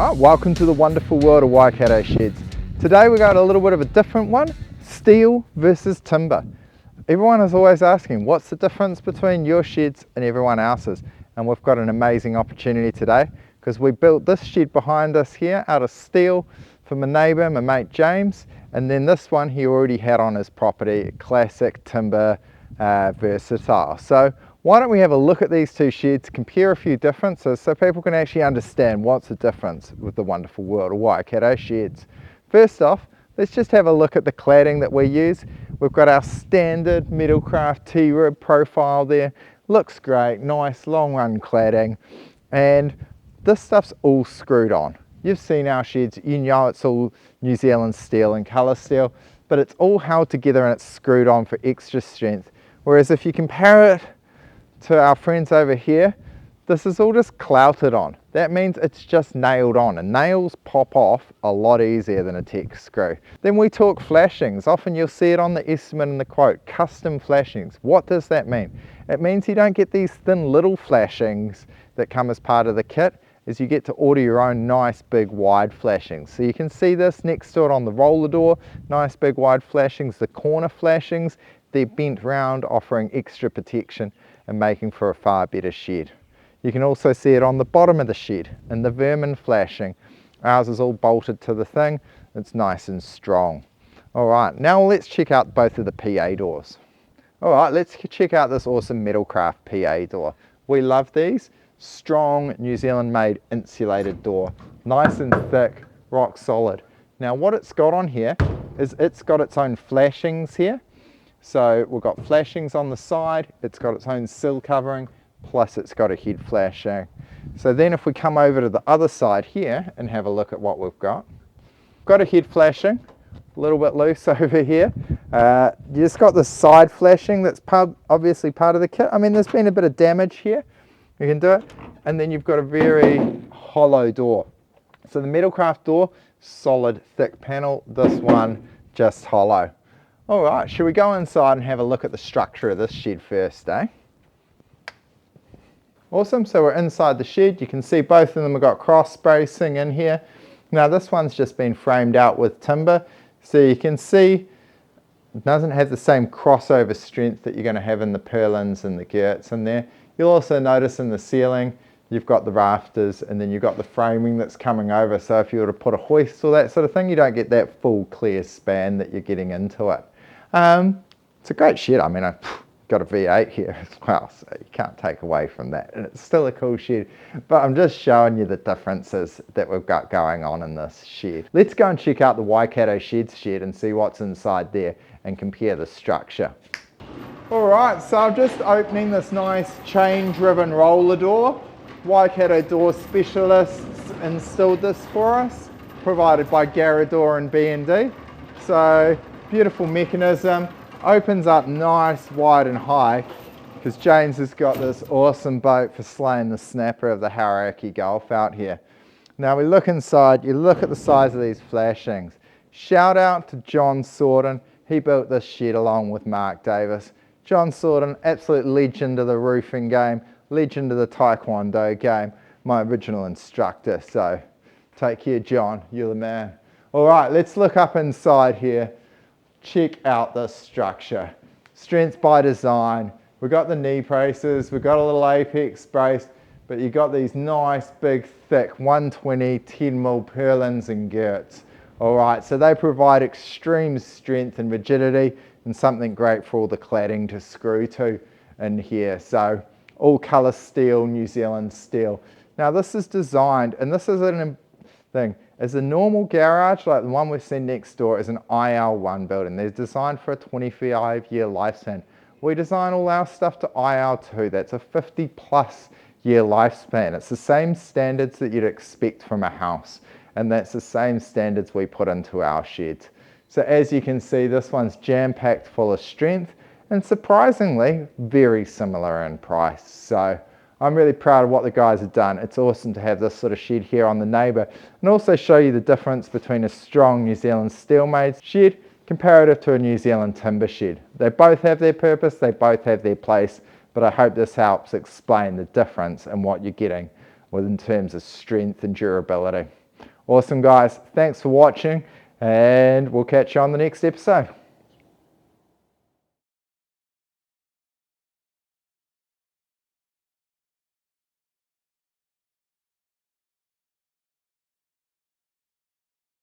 Alright, welcome to the wonderful world of Waikato Sheds. Today we got a little bit of a different one, steel versus timber. Everyone is always asking, what's the difference between your sheds and everyone else's? And we've got an amazing opportunity today because we built this shed behind us here out of steel for my neighbour, my mate James, and then this one he already had on his property, classic timber, versatile. So why don't we have a look at these two sheds, compare a few differences so people can actually understand what's the difference with the wonderful world of Waikato Sheds. First off, let's just have a look at the cladding that we use. We've got our standard Metalcraft T-rib profile there. Looks great, nice long run cladding. And this stuff's all screwed on. You've seen our sheds, you know it's all New Zealand steel and colour steel, but it's all held together and it's screwed on for extra strength. Whereas if you compare it to our friends over here, this is all just clouted on. That means it's just nailed on, and nails pop off a lot easier than a tech screw. Then we talk flashings. Often you'll see it on the estimate and the quote, custom flashings. What does that mean? It means you don't get these thin little flashings that come as part of the kit, is you get to order your own nice big wide flashings. So you can see this next to it on the roller door, nice big wide flashings. The corner flashings, they're bent round, offering extra protection and making for a far better shed. You can also see it on the bottom of the shed and the vermin flashing. Ours is all bolted to the thing. It's nice and strong. All right, now let's check out both of the PA doors. All right, let's check out this awesome Metalcraft PA door. We love these. Strong New Zealand made insulated door. Nice and thick, rock solid. Now what it's got on here is it's got its own flashings here. So we've got flashings on the side, it's got its own sill covering, plus it's got a head flashing. So then if we come over to the other side here and have a look at what we've got a head flashing, a little bit loose over here. You just got the side flashing that's obviously part of the kit. I mean, there's been a bit of damage here, you can do it. And then you've got a very hollow door. So the Metalcraft door, solid thick panel, this one just hollow. All right, should we go inside and have a look at the structure of this shed first, eh? Awesome, so we're inside the shed. You can see both of them have got cross bracing in here. Now this one's just been framed out with timber. So you can see it doesn't have the same crossover strength that you're going to have in the purlins and the girts in there. You'll also notice in the ceiling, you've got the rafters and then you've got the framing that's coming over. So if you were to put a hoist or that sort of thing, you don't get that full clear span that you're getting into it. It's a great shed. I mean, I've got a V8 here as well, so you can't take away from that. And it's still a cool shed, but I'm just showing you the differences that we've got going on in this shed. Let's go and check out the Waikato Sheds shed and see what's inside there and compare the structure. All right, so I'm just opening this nice chain-driven roller door. Waikato Door Specialists installed this for us, provided by Garrador and B&D. So beautiful mechanism, opens up nice, wide and high, because James has got this awesome boat for slaying the snapper of the Hauraki Gulf out here. Now we look inside, you look at the size of these flashings. Shout out to John Sorden, he built this shed along with Mark Davis. John Sorden, absolute legend of the roofing game, legend of the Taekwondo game, my original instructor, so take care John, you're the man. All right, let's look up inside here. Check out this structure. Strength by design. We've got the knee braces, we've got a little apex brace, but you've got these nice big thick 120 10mm purlins and girts. All right, so they provide extreme strength and rigidity and something great for all the cladding to screw to in here. So all colour steel, New Zealand steel. Now this is designed, and this is a thing, as a normal garage, like the one we've seen next door, is an IL1 building. They're designed for a 25-year lifespan. We design all our stuff to IL2. That's a 50+ year lifespan. It's the same standards that you'd expect from a house. And that's the same standards we put into our sheds. So as you can see, this one's jam-packed full of strength and surprisingly, very similar in price. So I'm really proud of what the guys have done. It's awesome to have this sort of shed here on the neighbour and also show you the difference between a strong New Zealand steel-made shed comparative to a New Zealand timber shed. They both have their purpose, they both have their place, but I hope this helps explain the difference in what you're getting in terms of strength and durability. Awesome, guys. Thanks for watching, and we'll catch you on the next episode.